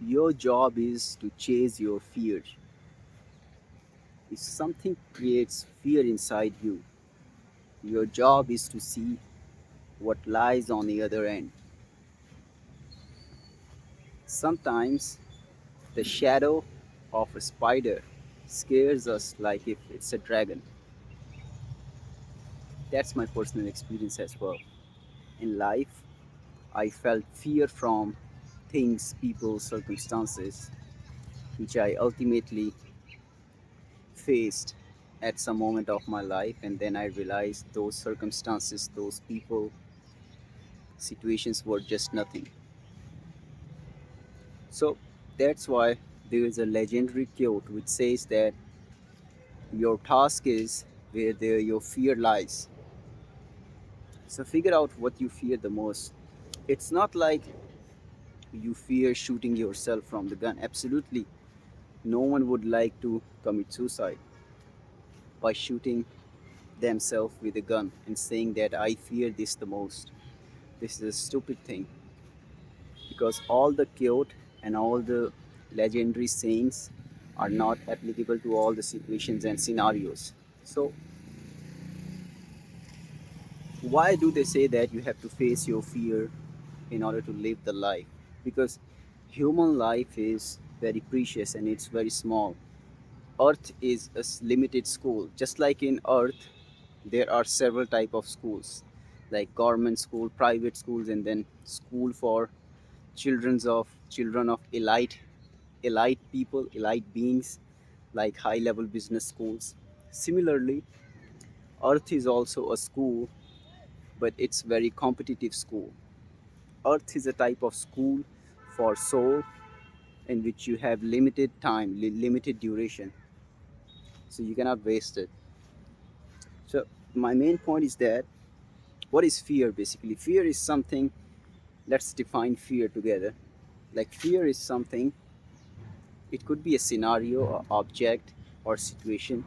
Your job is to chase your fear. If something creates fear inside you, your job is to see what lies on the other end. Sometimes the shadow of a spider scares us like if it's a dragon. That's my personal experience as well. In life, I felt fear from things, people, circumstances, which I ultimately faced at some moment of my life, and then I realized those circumstances, those people, situations were just nothing. So that's why there is a legendary quote which says that your task is where your fear lies. So figure out what you fear the most. It's not like you fear shooting yourself from the gun. Absolutely, no one would like to commit suicide by shooting themselves with a gun and saying that I fear this the most. This is a stupid thing because all the quote and all the legendary sayings are not applicable to all the situations and scenarios. So why do they say that you have to face your fear in order to live the life? Because human life is very precious and it's very small. Earth is a limited school. Just like in Earth, there are several type of schools, like government school, private schools, and then school for children of elite people, elite beings, like high level business schools. Similarly, Earth is also a school, but it's very competitive school. Earth is a type of school for soul in which you have limited time, limited duration, so you cannot waste it. So my main point is that what is fear basically? Fear is something, let's define fear together. Like fear is something, it could be a scenario or object or situation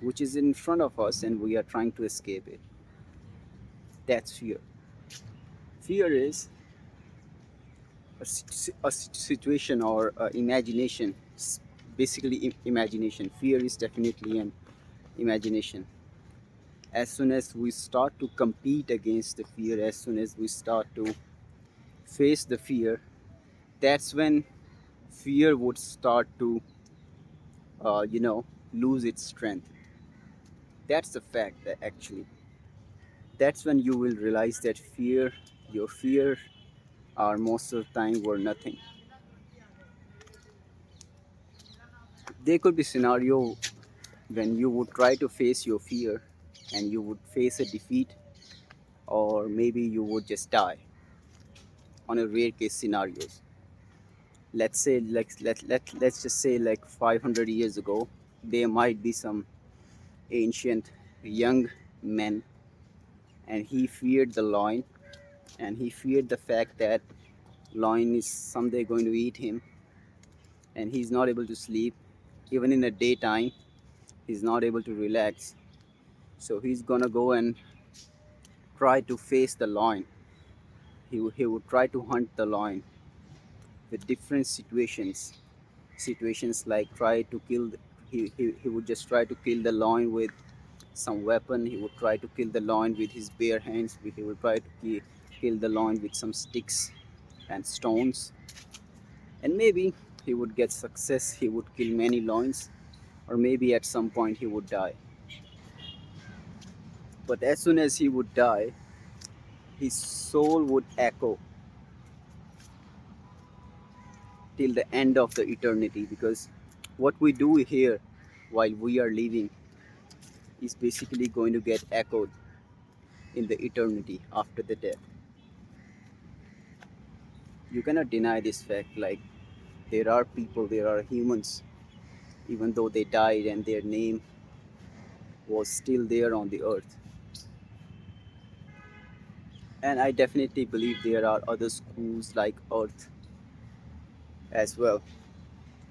which is in front of us and we are trying to escape it. That's fear. Fear is a situation or imagination. Basically imagination. Fear is definitely an imagination. As soon as we start to compete against the fear, as soon as we start to face the fear, that's when fear would start to lose its strength. That's the fact that actually that's when you will realize that your fear are most of the time were nothing. There could be scenario when you would try to face your fear and you would face a defeat, or maybe you would just die on a rare case scenarios. Let's say let's just say like 500 years ago there might be some ancient young men, and he feared the lion, and he feared the fact that lion is someday going to eat him, and he's not able to sleep. Even in the daytime he's not able to relax, so he's gonna go and try to face the lion. He would try to hunt the lion with different situations like try to kill he would just try to kill the lion with some weapon. He would try to kill the lion with his bare hands. He would try to kill the lion with some sticks and stones, and maybe he would get success. He would kill many lions, or maybe at some point he would die. But as soon as he would die, his soul would echo till the end of the eternity, because what we do here while we are living is basically going to get echoed in the eternity after the death. You cannot deny this fact. Like, there are people, there are humans, even though they died and their name was still there on the earth. And I definitely believe there are other schools like earth as well.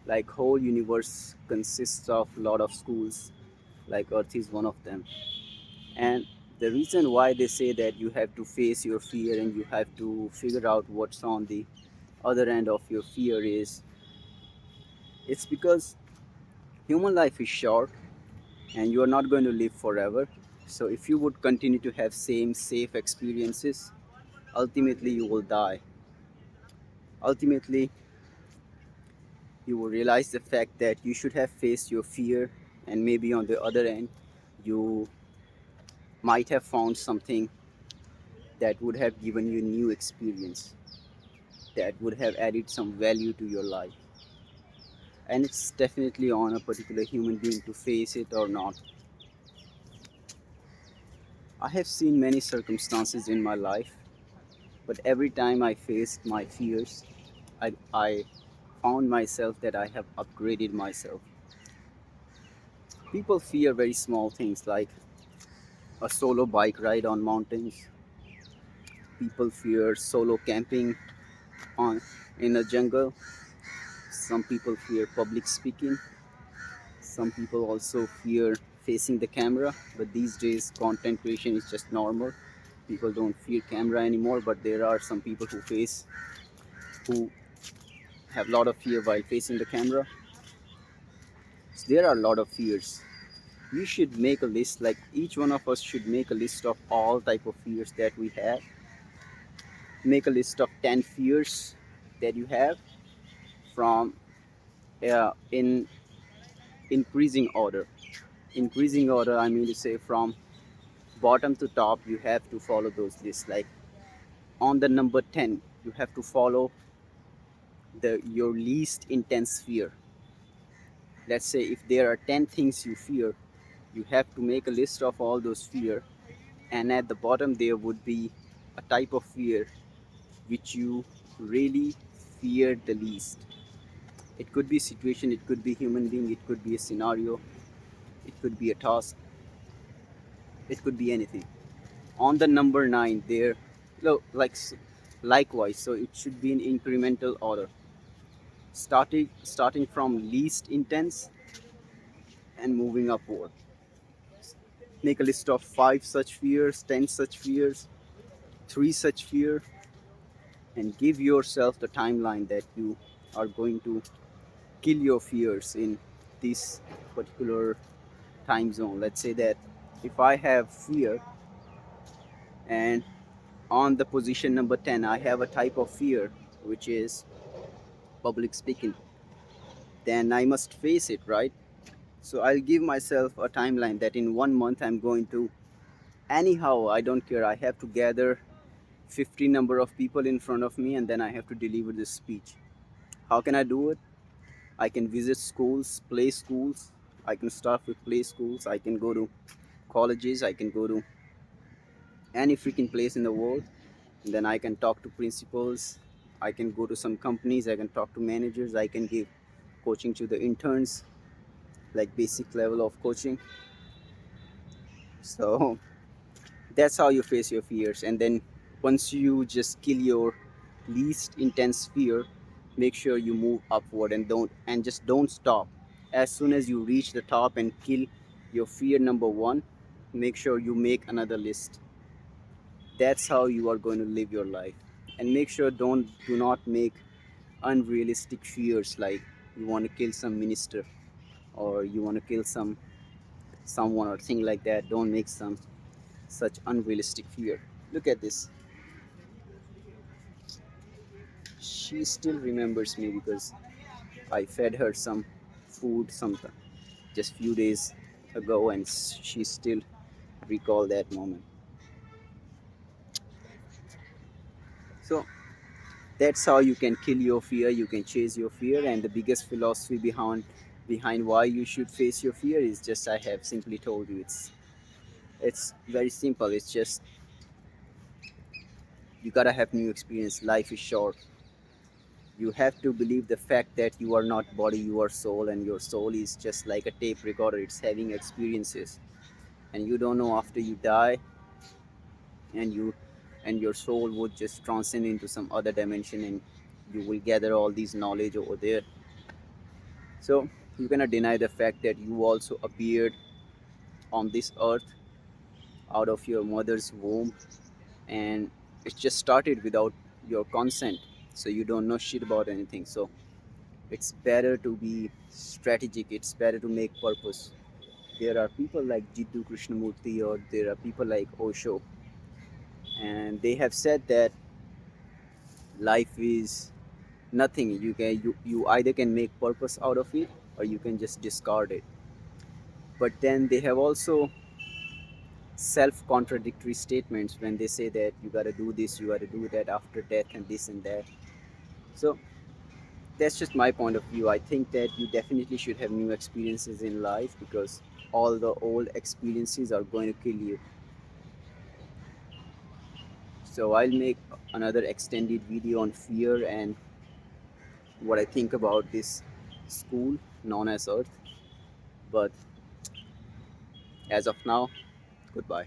Like, whole universe consists of a lot of schools, like earth is one of them. And the reason why they say that you have to face your fear and you have to figure out what's on the other end of your fear is, it's because human life is short and you are not going to live forever. So if you would continue to have same safe experiences, ultimately you will die. Ultimately, you will realize the fact that you should have faced your fear, and maybe on the other end, you might have found something that would have given you new experience, that would have added some value to your life. And it's definitely on a particular human being to face it or not. I have seen many circumstances in my life, but every time I faced my fears, I found myself that I have upgraded myself. People fear very small things like a solo bike ride on mountains. People fear solo camping on in a jungle. Some people fear public speaking. Some people also fear facing the camera. But these days, content creation is just normal. People don't fear camera anymore. But there are some people who have a lot of fear while facing the camera. So there are a lot of fears. We should make a list. Like each one of us should make a list of all type of fears that we have. Make a list of 10 fears that you have from in increasing order. Increasing order, I mean to say from bottom to top, you have to follow those lists. Like on the number 10, you have to follow the your least intense fear. Let's say if there are 10 things you fear, you have to make a list of all those fear, and at the bottom there would be a type of fear which you really fear the least. It could be situation, it could be human being, it could be a scenario, it could be a task, it could be anything. On the number 9 there, no, likewise, so it should be in incremental order, starting from least intense and moving upward. Make a list of 5 such fears, 10 such fears, 3 such fear, and give yourself the timeline that you are going to kill your fears in this particular time zone. Let's say that if I have fear, and on the position number 10 I have a type of fear which is public speaking, then I must face it, right? So I'll give myself a timeline that in 1 month I'm going to, anyhow, I don't care, I have to gather 50 number of people in front of me and then I have to deliver this speech. How can I do it? I can visit schools, play schools. I can start with play schools. I can go to colleges. I can go to any freaking place in the world. And then I can talk to principals. I can go to some companies. I can talk to managers. I can give coaching to the interns, like basic level of coaching. So that's how you face your fears. And then once you just kill your least intense fear, make sure you move upward and just don't stop. As soon as you reach the top and kill your fear number 1, make sure you make another list. That's how you are going to live your life. And make sure do not make unrealistic fears like you want to kill some minister or you want to kill someone or thing like that. Don't make some such unrealistic fear. Look at this. She still remembers me because I fed her some food sometime just few days ago, and she still recall that moment. So that's how you can kill your fear. You can chase your fear, and the biggest philosophy behind why you should face your fear is just I have simply told you. It's very simple. It's just you gotta have new experience. Life is short. You have to believe the fact that you are not body, you are soul, and your soul is just like a tape recorder. It's having experiences, and you don't know after you die, and your soul would just transcend into some other dimension, and you will gather all these knowledge over there. So you cannot deny the fact that you also appeared on this earth out of your mother's womb, and it just started without your consent. so you don't know shit about anything. So it's better to be strategic, it's better to make purpose. There are people like Jiddu Krishnamurti, or there are people like Osho, and they have said that life is nothing. You either can make purpose out of it, or you can just discard it. But then they have also self-contradictory statements when they say that you got to do this, you got to do that after death, and this and that. So that's just my point of view. I think that you definitely should have new experiences in life, because all the old experiences are going to kill you. So I'll make another extended video on fear and what I think about this school known as Earth. But as of now, goodbye.